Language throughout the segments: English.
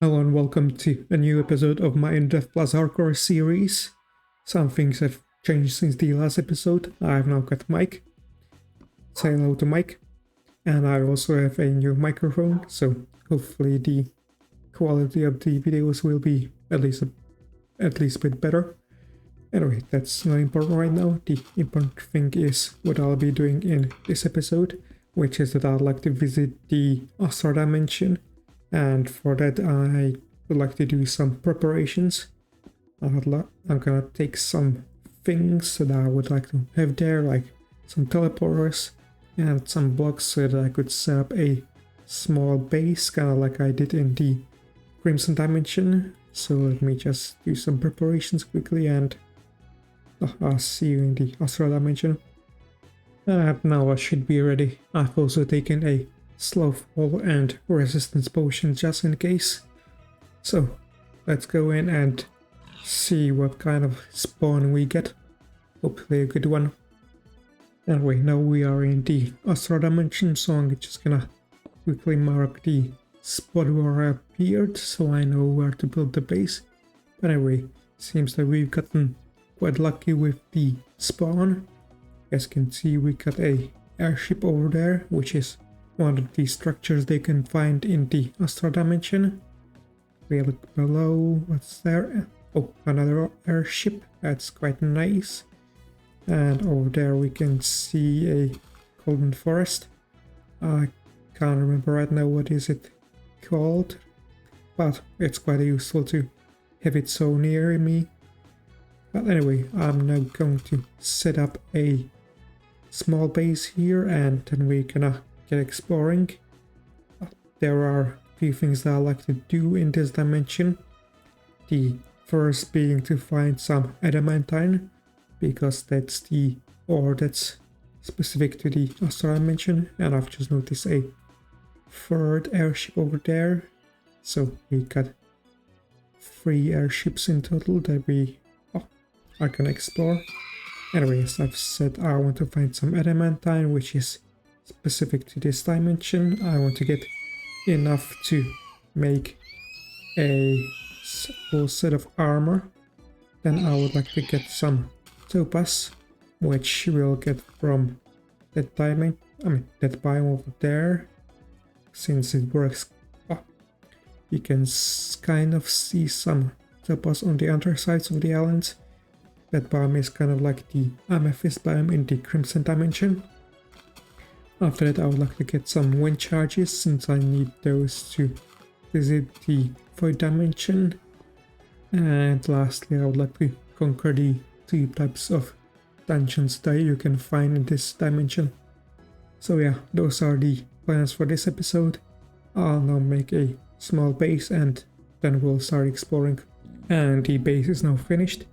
Hello and welcome to a new episode of my Infdev Hardcore series. Some things have changed since the last episode. I've now got Mike. Say hello to Mike. And I also have a new microphone, so hopefully the quality of the videos will be at least a bit better. Anyway, that's not important right now. The important thing is what I'll be doing in this episode, which is that I'd like to visit the Astral dimension. And for that I would like to do some preparations. I'm gonna take some things that I would like to have there, like some teleporters and some blocks so that I could set up a small base, kinda like I did in the Crimson dimension. So let me just do some preparations quickly and I'll see you in the Astral dimension. And now I should be ready. I've also taken a Slowfall and resistance potion just in case. So let's go in and see what kind of spawn we get. Hopefully a good one. Anyway, now we are in the Astral dimension, so I'm just gonna quickly mark the spot where I appeared so I know where to build the base. But anyway, seems that we've gotten quite lucky with the spawn. As you can see, we got a airship over there, which is one of the structures they can find in the Astral dimension. We look below, what's there? Oh, another airship, that's quite nice. And over there we can see a golden forest. I can't remember right now what is it called, but it's quite useful to have it so near me. But anyway, I'm now going to set up a small base here and then we're gonna get exploring. There are a few things that I like to do in this dimension. The first being to find some adamantine, because that's the ore that's specific to the Astral dimension, and I've just noticed a third airship over there. So we got 3 airships in total that we are gonna explore. Anyway, as I've said, I want to find some adamantine, which is specific to this dimension. I want to get enough to make a full set of armor. Then I would like to get some topaz, which we'll get from that diamond. That biome over there. Since it works, you can kind of see some topaz on the undersides of the islands. That biome is kind of like the amethyst biome in the Crimson dimension. After that I would like to get some wind charges, since I need those to visit the Void dimension. And lastly I would like to conquer the 2 types of dungeons that you can find in this dimension. So yeah, those are the plans for this episode. I'll now make a small base and then we'll start exploring. And the base is now finished,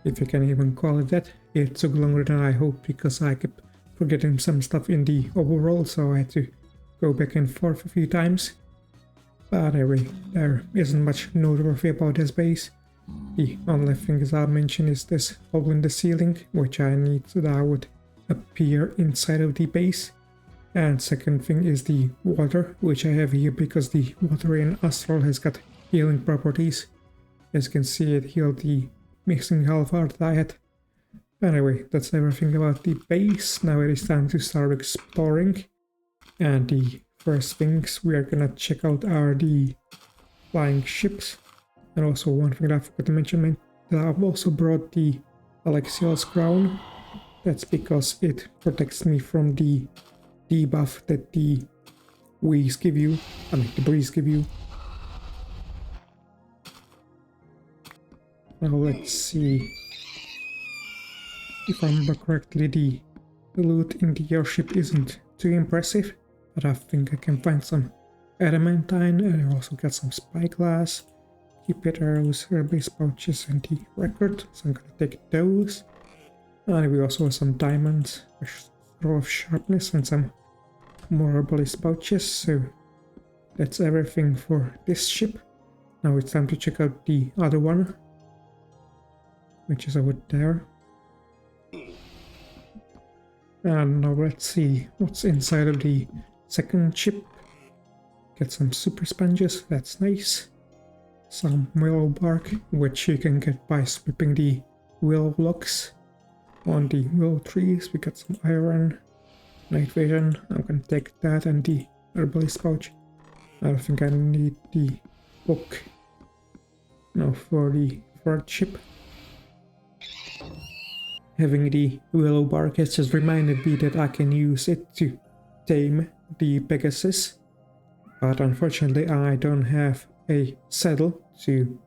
if you can even call it that. It took longer than I hoped because I kept forgetting some stuff in the overworld, so I had to go back and forth a few times. But anyway, there isn't much noteworthy about this base. The only thing as I mentioned is this hole in the ceiling, which I need so that I would appear inside of the base. And second thing is the water, which I have here because the water in Astral has got healing properties. As you can see, it healed the missing health that I had. Anyway, that's everything about the base. Now it is time to start exploring. And the first things we are gonna check out are the flying ships. And also one thing that I forgot to mention, that I've also brought the Alexiel's crown. That's because it protects me from the debuff that the breeze give you. Now let's see. If I remember correctly, the loot in the airship isn't too impressive, but I think I can find some adamantine, and I also got some spyglass, keep arrows, herb-based pouches, and the record, so I'm gonna take those. And we also have some diamonds, a scroll of sharpness, and some more herbalist pouches, so that's everything for this ship. Now it's time to check out the other one, which is over there. And now let's see what's inside of the second chip. Get some super sponges, that's nice. some willow bark, which you can get by sweeping the willow logs on the willow trees. We got some iron, night vision. I'm gonna take that and the herbalist pouch. I don't think I need the book now for the third ship. Having the willow bark has just reminded me that I can use it to tame the Pegasus, but unfortunately I don't have a saddle to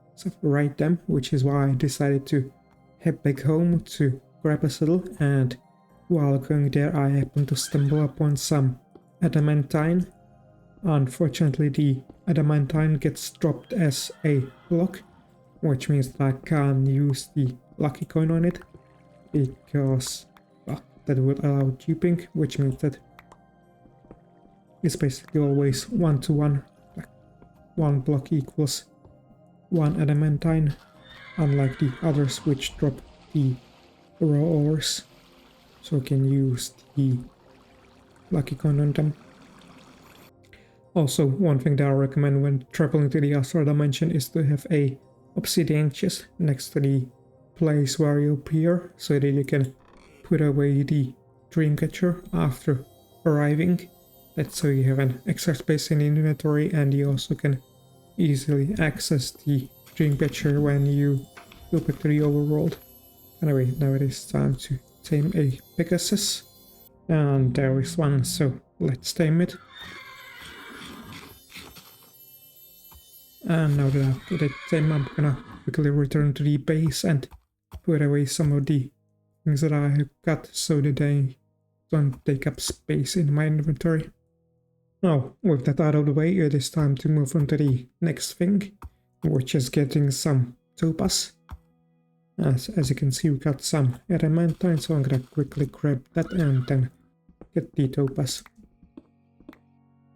ride them, which is why I decided to head back home to grab a saddle. And while going there I happened to stumble upon some adamantine. Unfortunately the adamantine gets dropped as a block, which means that I can't use the lucky coin on it, because well, that would allow duping, which means that it's basically always 1-to-1, like 1 block equals 1 adamantine, unlike the others which drop the raw ores, so I can use the lucky coin on them. Also, one thing that I recommend when traveling to the Astral dimension is to have a obsidian chest next to the place where you appear, so that you can put away the dreamcatcher after arriving. That's so you have an extra space in the inventory, and you also can easily access the dreamcatcher when you go back to the overworld. Anyway, now it is time to tame a Pegasus, and there is one, so let's tame it. And now that I've got it tamed, I'm gonna quickly return to the base and put away some of the things that I have got so that they don't take up space in my inventory. Now, with that out of the way, it is time to move on to the next thing, which is getting some topaz. As you can see, we got some adamantine, so I'm gonna quickly grab that and then get the topaz.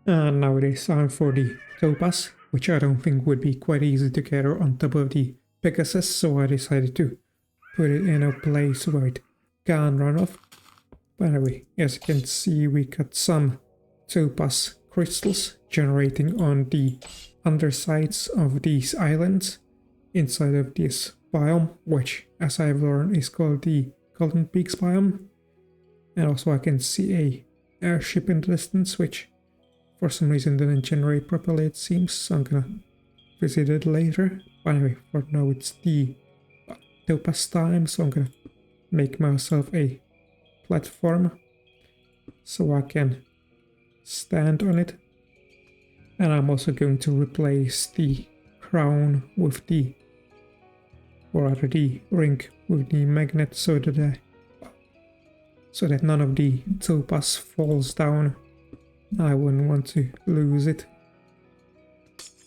And now it is time for the topaz, which I don't think would be quite easy to gather on top of the Pegasus, so I decided to put it in a place where it can't run off. But anyway, as you can see, we got some topaz crystals generating on the undersides of these islands inside of this biome, which, as I've learned, is called the Golden Peaks biome. And also I can see a airship in the distance, which for some reason didn't generate properly, it seems, so I'm gonna visit it later. But anyway, for now it's the topaz time, so I'm gonna make myself a platform so I can stand on it. And I'm also going to replace the crown with the, or rather the ring with the magnet, so that none of the topaz falls down. I wouldn't want to lose it.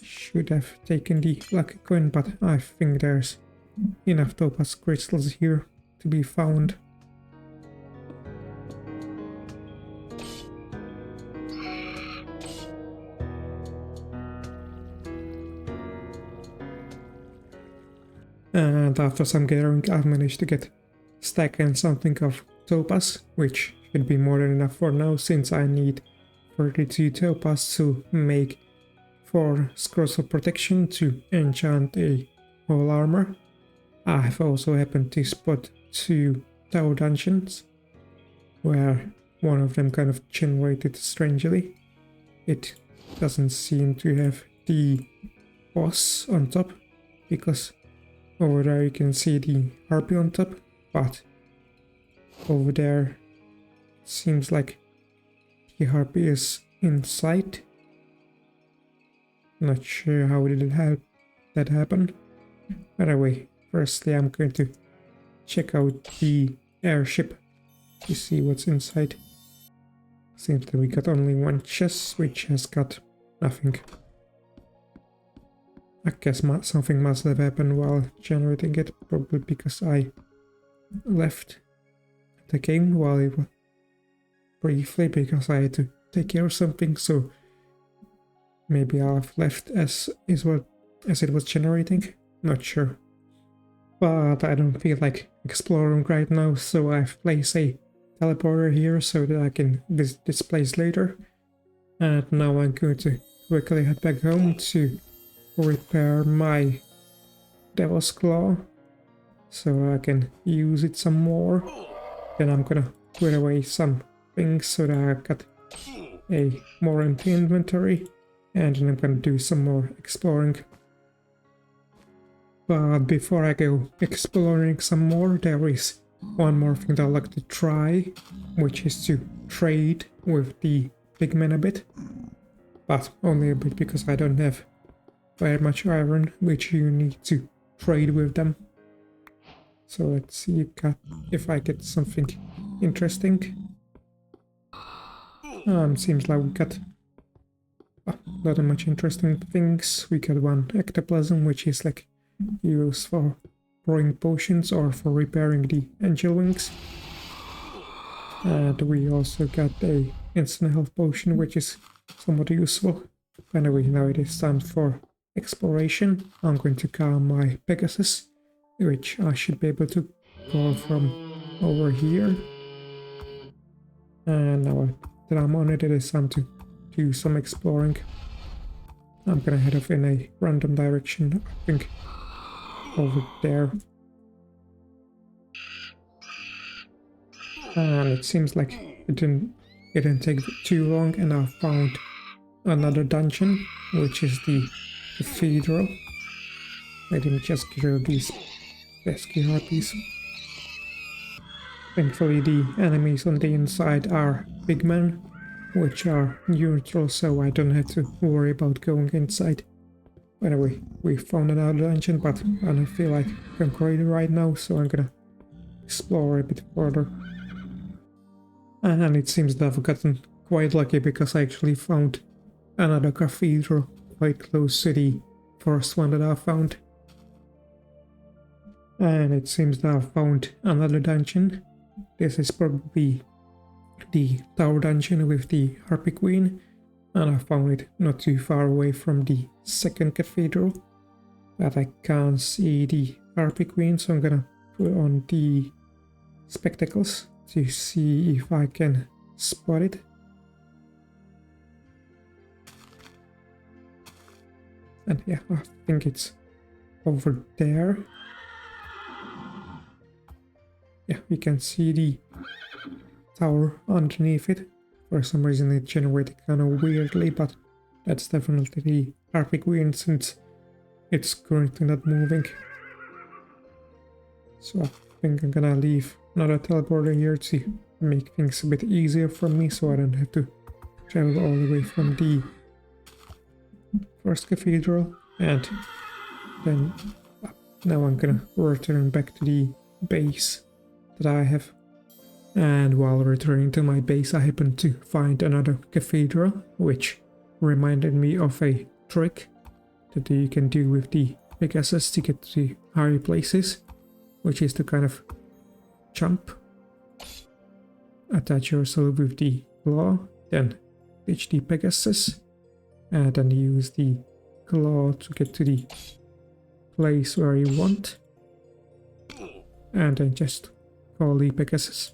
Should have taken the lucky coin, but I think there's enough topaz crystals here to be found. And after some gathering, I've managed to get stack and something of topaz, which should be more than enough for now, since I need 32 topaz to make 4 scrolls of protection to enchant a whole armor. I've also happened to spot 2 tower dungeons, where one of them kind of generated strangely. It doesn't seem to have the boss on top, because over there you can see the harpy on top, but over there it seems like the harpy is inside. Not sure how did that happen. Anyway, firstly I'm going to check out the airship to see what's inside. Seems that we got only one chest, which has got nothing. I guess something must have happened while generating it, probably because I left the game while it was briefly, because I had to take care of something, so maybe I've left as it was generating, not sure. But I don't feel like exploring right now, so I've placed a teleporter here so that I can visit this place later. And now I'm going to quickly head back home to repair my Devil's Claw so I can use it some more. Then I'm gonna put away some things so that I got a more empty inventory, and then I'm gonna do some more exploring. But before I go exploring some more, there is one more thing that I'd like to try, which is to trade with the pigmen a bit. But only a bit, because I don't have very much iron, which you need to trade with them. So let's see if I get something interesting. Seems like we got not much interesting things. We got one ectoplasm, which is like used for brewing potions or for repairing the angel wings. And we also got a instant health potion, which is somewhat useful. Anyway, now it is time for exploration. I'm going to calm my Pegasus, which I should be able to call from over here. And now that I'm on it, it is time to do some exploring. I'm gonna head off in a random direction, I think over there. And it seems like it didn't take too long, and I found another dungeon, which is the Cathedral. Let me just kill these pesky harpies. Thankfully the enemies on the inside are pigmen, which are neutral, so I don't have to worry about going inside. Anyway, we found another dungeon, but I don't feel like conquering it right now, so I'm gonna explore a bit further. And it seems that I've gotten quite lucky, because I actually found another cathedral quite close to the first one that I found. And it seems that I found another dungeon. This is probably the tower dungeon with the Harpy Queen, and I found it not too far away from the second cathedral. But I can't see the Harpy Queen, so I'm gonna put on the spectacles to see if I can spot it. And yeah, I think it's over there. Yeah, we can see the tower underneath it. For some reason it generated kind of weirdly, but that's definitely the Harpy Queen, since it's currently not moving. So I think I'm gonna leave another teleporter here to make things a bit easier for me, so I don't have to travel all the way from the first cathedral. And then now I'm gonna return back to the base that I have. And while returning to my base, I happened to find another cathedral, which reminded me of a trick that you can do with the Pegasus to get to higher places, which is to kind of jump, attach yourself with the claw, then ditch the Pegasus, and then use the claw to get to the place where you want, and then just call the Pegasus.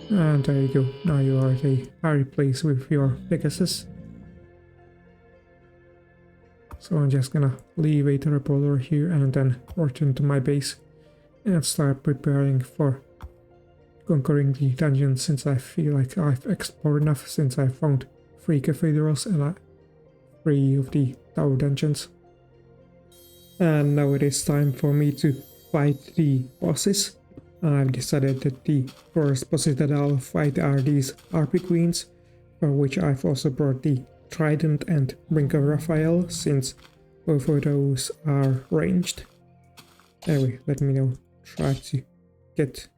And there you go, now you are at a higher place with your Pegasus. So I'm just gonna leave a teleporter here and then return to my base and start preparing for conquering the dungeon, since I feel like I've explored enough, since I found 3 cathedrals and 3 of the tower dungeons. And now it is time for me to fight the bosses. I've decided that the first bosses that I'll fight are these Harpy Queens, for which I've also brought the Trident and Ring of Raphael, since both of those are ranged. Anyway, let me now try to get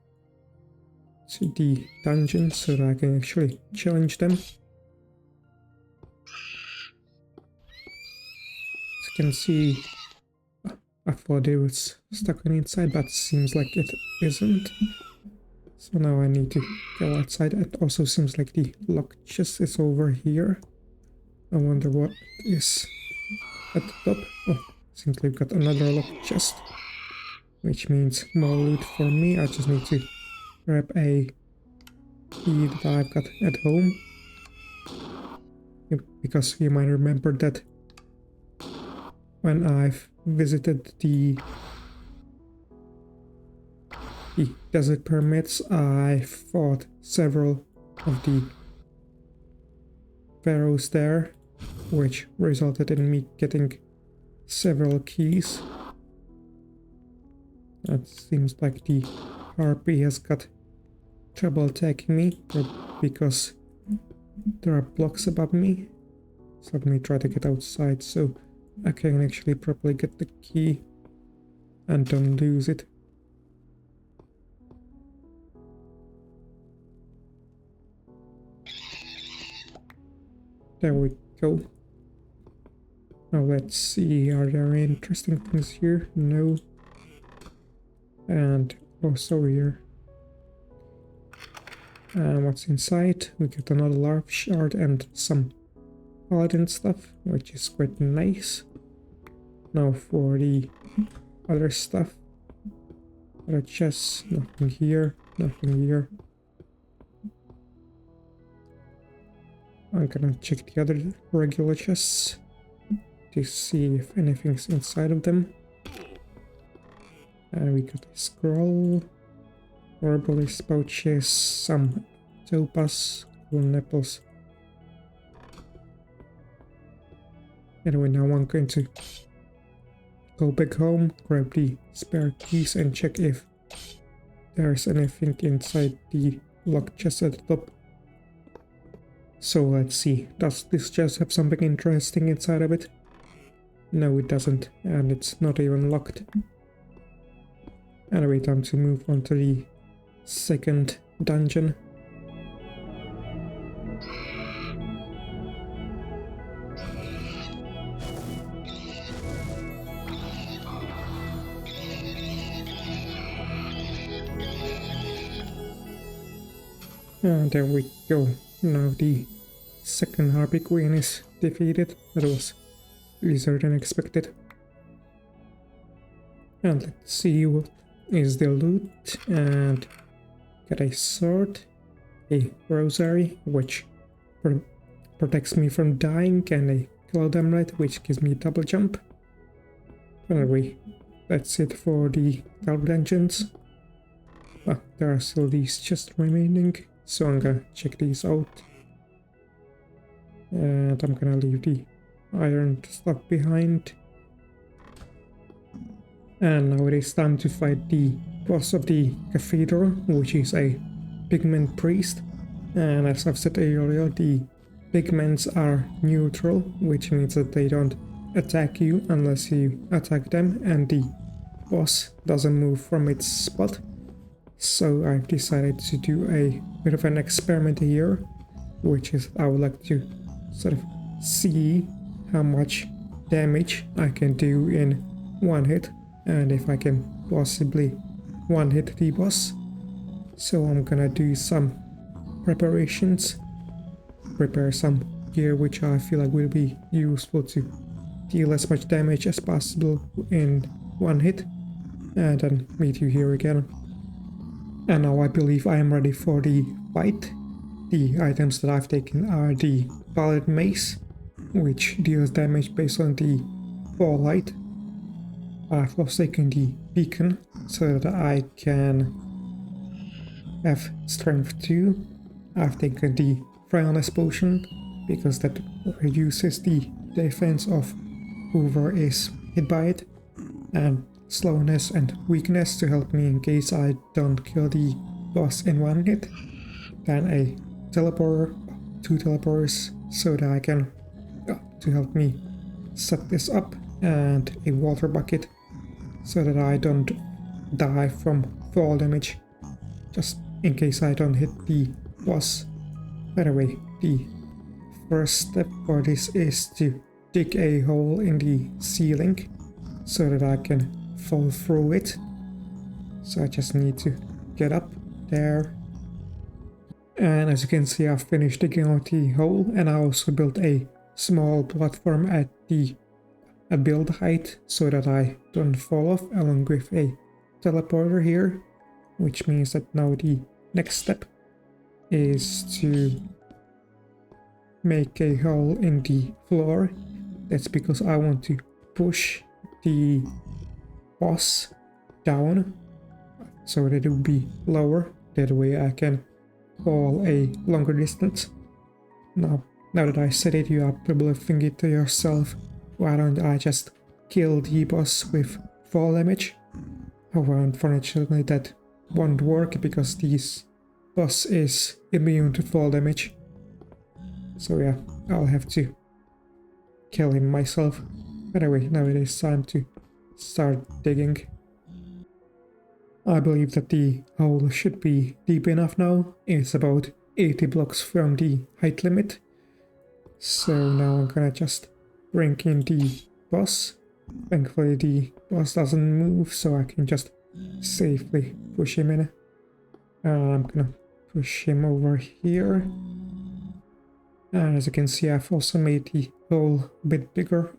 to the dungeon so that I can actually challenge them. As you can see, I thought it was stuck on the inside, but seems like it isn't. So now I need to go outside. It also seems like the lock chest is over here. I wonder what is at the top. Oh, seems like we've got another lock chest, which means more loot for me. I just need to grab a key that I've got at home, because you might remember that when I've visited the desert pyramids, I fought several of the pharaohs there, which resulted in me getting several keys. It seems like the harpy has got trouble attacking me because there are blocks above me. So let me try to get outside so I can actually properly get the key and don't lose it. There we go. Now let's see, are there any interesting things here? No. And also here. And what's inside? We get another large shard and some paladin stuff, which is quite nice. Now for the other stuff. Other chests, nothing here, nothing here. I'm gonna check the other regular chests to see if anything's inside of them. And we got a scroll, herbalist pouches, some topaz, cool nipples. Anyway, now I'm going to go back home, grab the spare keys and check if there's anything inside the locked chest at the top. So let's see, does this chest have something interesting inside of it? No, it doesn't, and it's not even locked. Anyway, time to move on to the second dungeon. And there we go. Now the second harpy queen is defeated. That was easier than expected. And let's see what is the loot. And got a sword, a rosary, which protects me from dying, and a cloud amulet, which gives me a double jump. Anyway, that's it for the cloud dungeons. Well, there are still these chests remaining, so I'm gonna check these out. And I'm gonna leave the iron stuff behind. And now it is time to fight the boss of the Cathedral, which is a pigment priest. And as I've said earlier, the pigments are neutral, which means that they don't attack you unless you attack them, and the boss doesn't move from its spot. So I've decided to do a bit of an experiment here, which is I would like to sort of see how much damage I can do in one hit, and if I can possibly one hit the boss. So I'm gonna do some preparations, prepare some gear which I feel like will be useful to deal as much damage as possible in one hit, and then meet you here again. And now I believe I am ready for the fight. The items that I've taken are the Paladin Mace, which deals damage based on the fall light. I've also taken the Beacon so that I can have Strength 2. I've taken the Frailness Potion because that reduces the defense of whoever is hit by it, and Slowness and Weakness to help me in case I don't kill the boss in one hit. Then a Teleporter, 2 teleporters so that I can to help me set this up, and a Water Bucket so that I don't die from fall damage, just in case I don't hit the boss. By the way, the first step for this is to dig a hole in the ceiling so that I can fall through it. So I just need to get up there. And as you can see, I've finished digging out the hole, and I also built a small platform at the build height so that I don't fall off, along with a teleporter here, which means that now the next step is to make a hole in the floor. That's because I want to push the boss down so that it will be lower. That way I can fall a longer distance. Now that I said it, you are probably thinking to yourself, why don't I just kill the boss with fall damage? However, unfortunately that won't work because this boss is immune to fall damage. So yeah, I'll have to kill him myself. Anyway, now it is time to start digging. I believe that the hole should be deep enough now. It's about 80 blocks from the height limit. So now I'm gonna just bring in the boss. Thankfully the boss doesn't move, so I can just safely push him in. I'm gonna push him over here. And as you can see, I've also made the hole a bit bigger,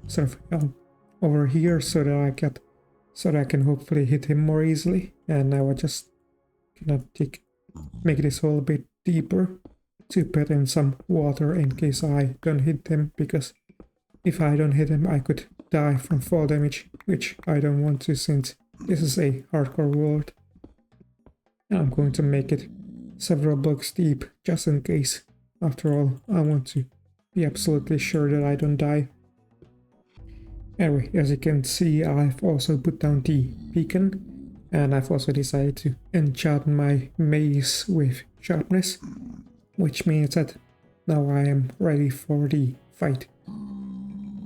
sort of over here, so that I can hopefully hit him more easily. And now I just gonna make this hole a bit deeper to put in some water in case I don't hit him, because if I don't hit him I could die from fall damage, which I don't want to since this is a hardcore world. And I'm going to make it several blocks deep just in case. After all, I want to be absolutely sure that I don't die. Anyway, as you can see, I've also put down the beacon, and I've also decided to enchant my mace with sharpness, which means that now I am ready for the fight.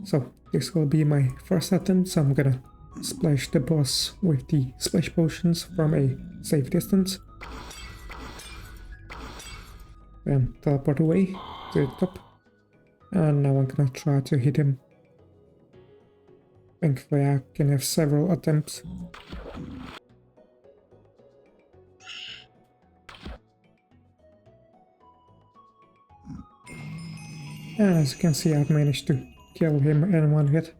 So this will be my first attempt, so I'm gonna splash the boss with the splash potions from a safe distance. Then teleport away to the top. And now I'm gonna try to hit him. Thankfully I can have several attempts. And as you can see, I've managed to kill him in one hit.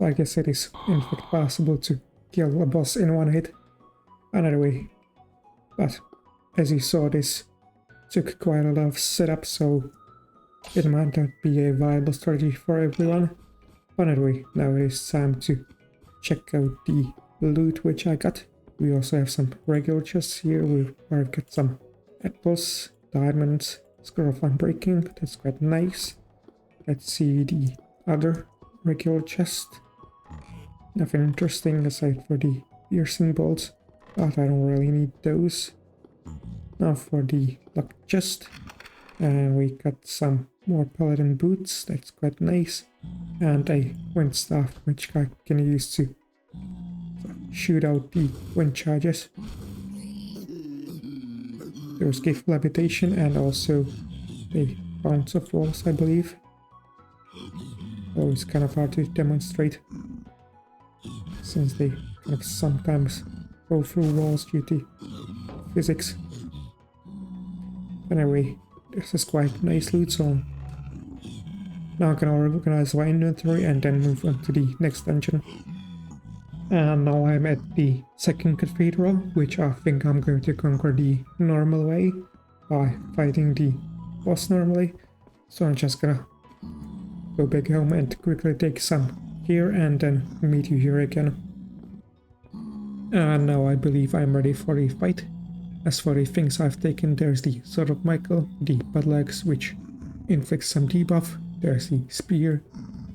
I guess it is in fact possible to kill a boss in one hit. Another way. But as you saw, this took quite a lot of setup, so it might not be a viable strategy for everyone. But anyway, now it is time to check out the loot which I got. We also have some regular chests here. I've got some apples, diamonds, scroll of unbreaking. That's quite nice. Let's see the other regular chest. Nothing interesting aside for the piercing bolts, but I don't really need those. Now for the luck chest, and we got some more paladin boots. That's quite nice, and a wind staff which I can use to shoot out the wind charges. Those give levitation and also a bounce of walls, I believe. Oh, it's kind of hard to demonstrate since they kind of sometimes go through walls due to physics. Anyway, this is quite nice loot, so now I can organize my inventory and then move on to the next dungeon. And now I'm at the second cathedral, which I think I'm going to conquer the normal way by fighting the boss normally. So I'm just gonna go back home and quickly take some here and then meet you here again. And now I believe I'm ready for the fight. As for the things I've taken, there's the Sword of Michael, the Buttleaxe, which inflicts some debuff. There's the Spear,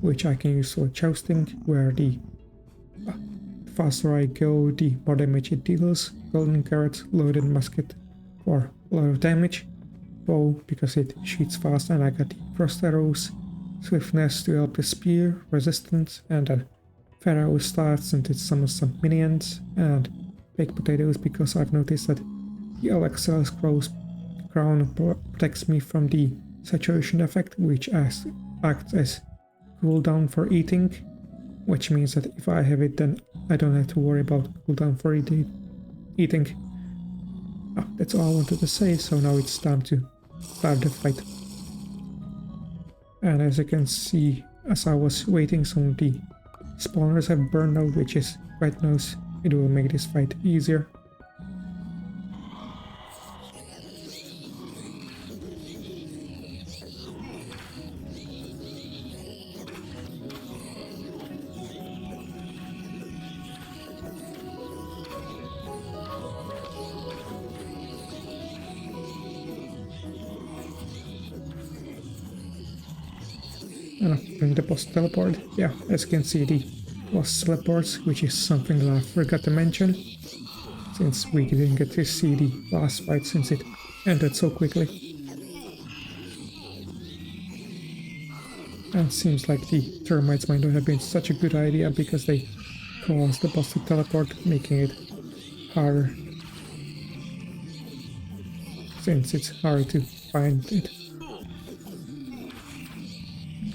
which I can use for jousting, where the faster I go, the more damage it deals. Golden Carrot, loaded musket for a lot of damage. Bow, because it shoots fast, and I got the Frost Arrows. Swiftness to help the Spear, resistance, and then Pharaoh Staff since it summons some minions, and Baked Potatoes because I've noticed that the Elixir Scroll's crown protects me from the saturation effect, which acts as cooldown for eating, which means that if I have it, then I don't have to worry about cooldown for eating. That's all I wanted to say, so now it's time to start the fight. And as you can see, as I was waiting, some of the spawners have burned out, which is quite nice. It will make this fight easier. And I think the boss teleport. Yeah, as you can see, the boss teleports, which is something that I forgot to mention, since we didn't get to see the last fight since it ended so quickly. And it seems like the termites might not have been such a good idea because they caused the boss to teleport, making it harder, since it's hard to find it.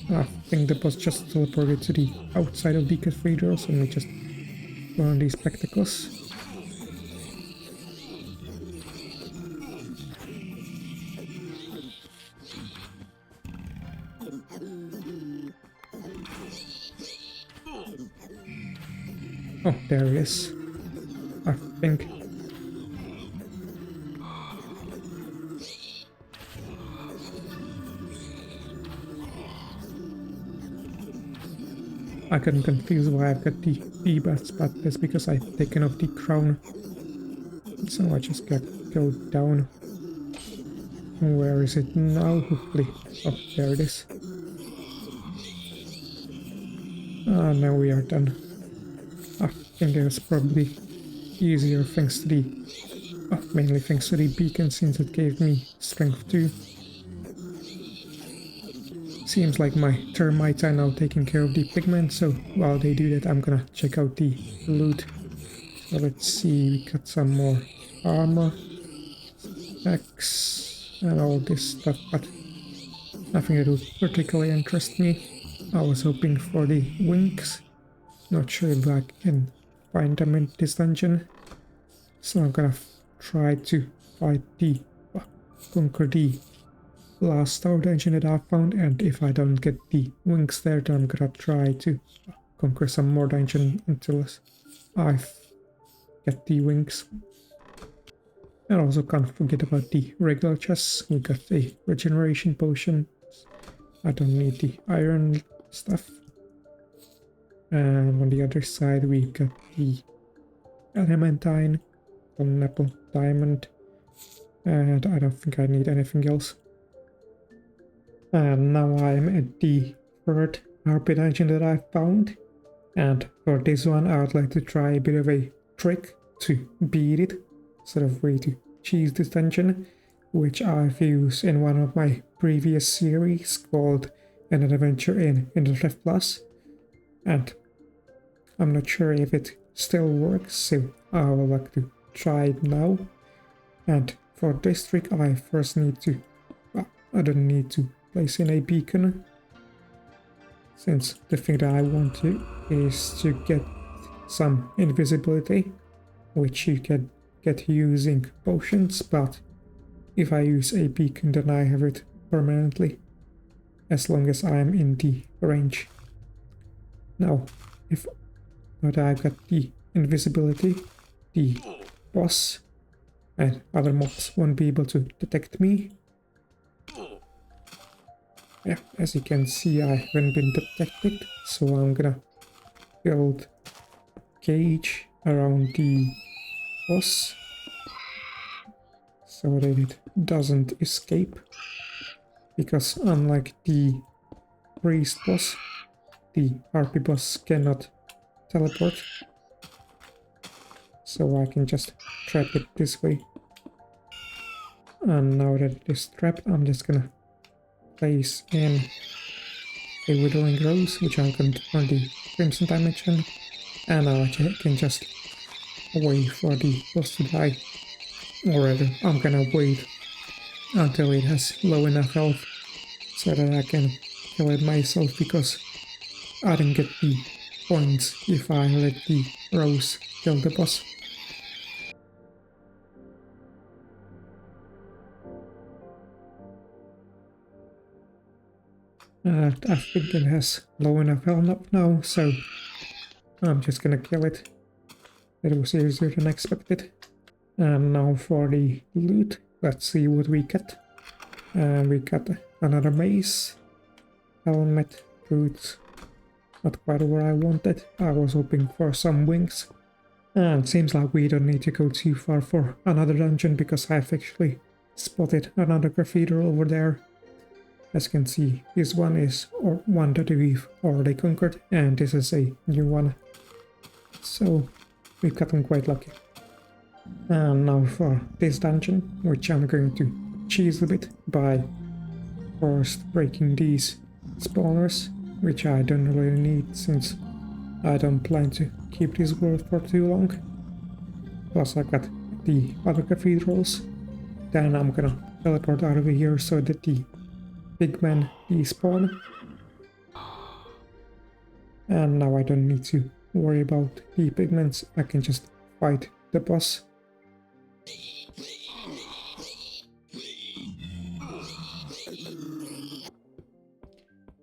I think the boss just teleported to the outside of the cathedral, so let me just put on these spectacles. Oh, there it is. I think. I got confused why I've got the debuffs, but that's because I've taken off the crown. So I just got go down. Where is it now? Hopefully. Oh, there it is. Ah, now we are done. I think it was probably easier thanks to the... mainly thanks to the beacon, since it gave me strength 2. Seems like my termites are now taking care of the pigment, so while they do that I'm gonna check out the loot. So let's see, we got some more armor, axe, and all this stuff, but nothing that would particularly interest me. I was hoping for the wings, not sure if I can find them in this dungeon, so I'm gonna try to fight the... conquer the last tower dungeon that I found, and if I don't get the wings there, then I'm gonna try to conquer some more dungeon until I get the wings. And also can't forget about the regular chests. We got a regeneration potion. I don't need the iron stuff. And on the other side we got the elementine, golden apple, diamond, and I don't think I need anything else. And now I'm at the third harpy dungeon that I found, and for this one I would like to try a bit of a trick to beat it, sort of way to cheese this dungeon, which I've used in one of my previous series called An Adventure in Infdev Plus, and I'm not sure if it still works, so I would like to try it now. And for this trick I first need to... I don't need to place in a beacon, since the thing that I want to is to get some invisibility, which you can get using potions, but if I use a beacon then I have it permanently, as long as I'm in the range. Now, if not I've got the invisibility, the boss and other mobs won't be able to detect me. Yeah, as you can see I haven't been detected, so I'm gonna build a cage around the boss so that it doesn't escape, because unlike the priest boss, the harpy boss cannot teleport, so I can just trap it this way. And now that it is trapped, I'm just gonna place in a withering rose, which I can turn the crimson dimension, and I can just wait for the boss to die. Or rather, I'm gonna wait until it has low enough health so that I can kill it myself, because I didn't get the points if I let the rose kill the boss. I think it has low enough health now, so I'm just gonna kill it. It was easier than expected. And now for the loot, let's see what we get. We got another mace, helmet, boots, not quite what I wanted. I was hoping for some wings. And seems like we don't need to go too far for another dungeon, because I've actually spotted another cathedral over there. As you can see, this one is one that we've already conquered, and this is a new one. So we've gotten quite lucky. And now for this dungeon, which I'm going to cheese a bit by first breaking these spawners, which I don't really need since I don't plan to keep this world for too long. Plus I've got the other cathedrals. Then I'm gonna teleport out of here so that the big men despawn. And now I don't need to worry about the pigments, I can just fight the boss.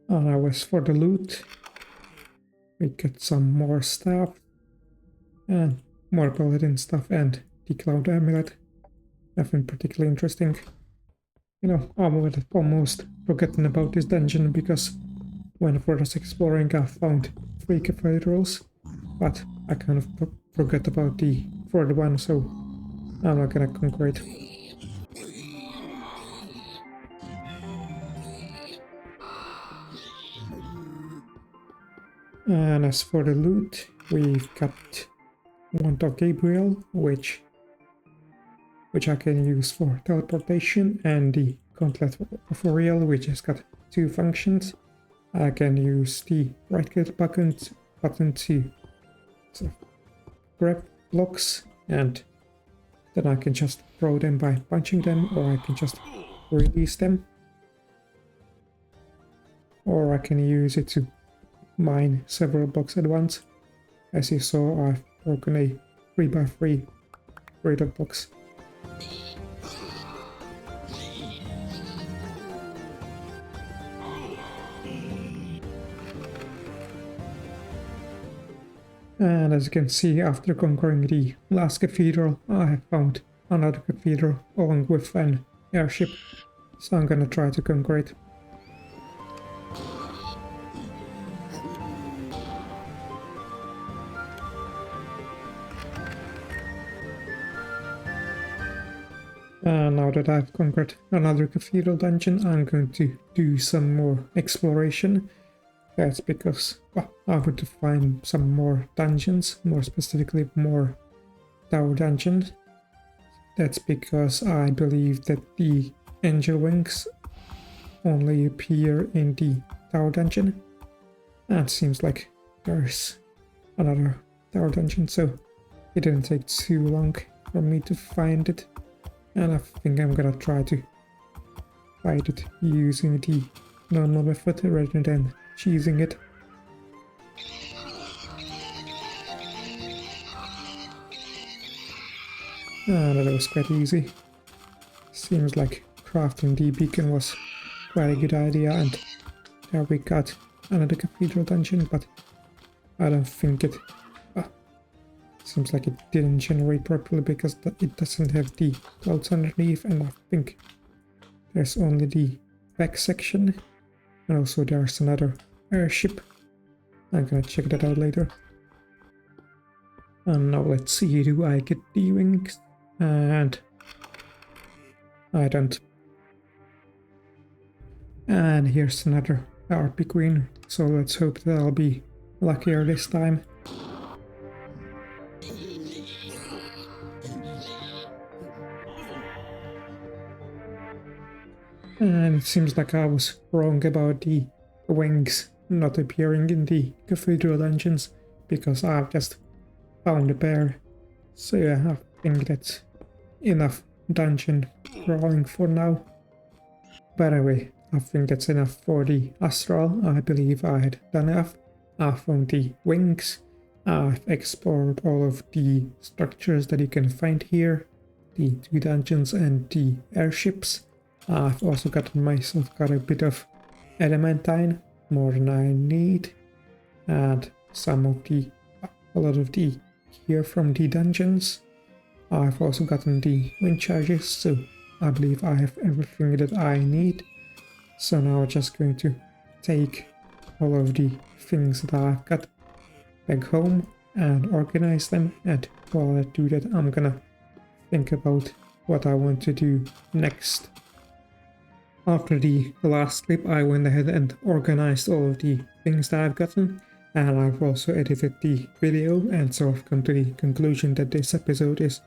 And now as for the loot, we get some more stuff, and more paladin stuff, and the cloud amulet. Nothing particularly interesting. You know, I'm almost forgotten about this dungeon because when I was exploring I found 3 cathedrals, but I kind of forgot about the 4th one, so I'm not gonna conquer it. And as for the loot, we've got Wand of Gabriel, which I can use for teleportation, and the Gauntlet of Oriel, which has got 2 functions. I can use the right click button to sort of grab blocks, and then I can just throw them by punching them, or I can just release them. Or I can use it to mine several blocks at once. As you saw, I've broken a 3x3 radar box. And as you can see, after conquering the last cathedral, I have found another cathedral along with an airship, so I'm gonna try to conquer it. And now that I've conquered another cathedral dungeon, I'm going to do some more exploration. That's because, well, I want to find some more dungeons, more specifically more tower dungeons. That's because I believe that the angel wings only appear in the tower dungeon. And it seems like there's another tower dungeon, so it didn't take too long for me to find it. And I think I'm gonna try to fight it using the normal method rather than cheesing it. And that was quite easy. Seems like crafting the beacon was quite a good idea, and there we got another cathedral dungeon, but I don't think it... seems like it didn't generate properly because it doesn't have the clouds underneath, and I think there's only the back section, and also there's another airship. I'm gonna check that out later. And now let's see, do I get the wings? And I don't. And here's another harpy queen, so let's hope that I'll be luckier this time. And it seems like I was wrong about the wings not appearing in the cathedral dungeons, because I've just found a pair. So yeah, I think that's enough dungeon crawling for now. But anyway, I think that's enough for the Astral. I believe I had done enough. I found the wings. I've explored all of the structures that you can find here, the 2 dungeons and the airships. I've also gotten myself a bit of adamantine, more than I need, and a lot of the gear from the dungeons. I've also gotten the wind charges, so I believe I have everything that I need. So now I'm just going to take all of the things that I've got back home and organize them, and while I do that, I'm gonna think about what I want to do next. After the last clip, I went ahead and organized all of the things that I've gotten, and I've also edited the video and sort of come to the conclusion that this episode is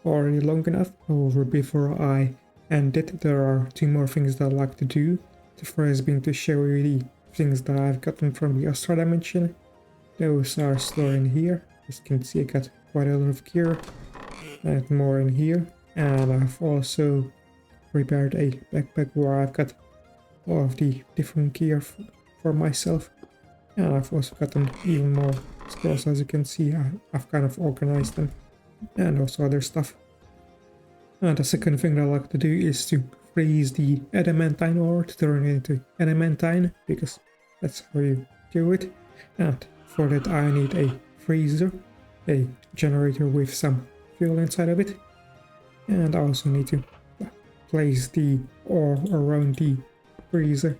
already long enough. However, before I end it, there are 2 more things that I'd like to do. The first being to show you the things that I've gotten from the Astral dimension. Those are stored in here. As you can see, I got quite a lot of gear and more in here. And I've also prepared a backpack where I've got all of the different gear for myself. And I've also gotten even more scrolls. As you can see, I've kind of organized them, and also other stuff. And the second thing that I like to do is to freeze the adamantine ore to turn it into adamantine, because that's how you do it. And for that I need a freezer, a generator with some fuel inside of it. And I also need to place the ore around the freezer.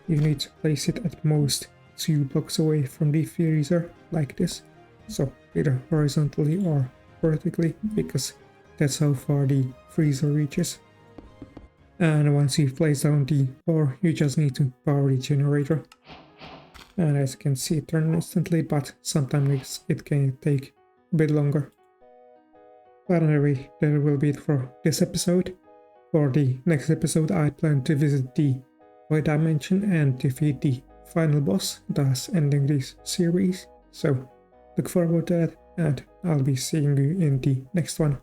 You need to place it at most 2 blocks away from the freezer, like this. So either horizontally or vertically, because that's how far the freezer reaches. And once you've placed down the ore, you just need to power the generator. And as you can see, it turns instantly, but sometimes it can take a bit longer. But anyway, that will be it for this episode. For the next episode, I plan to visit the Void Dimension and defeat the final boss, thus ending this series. So look forward to that, and I'll be seeing you in the next one.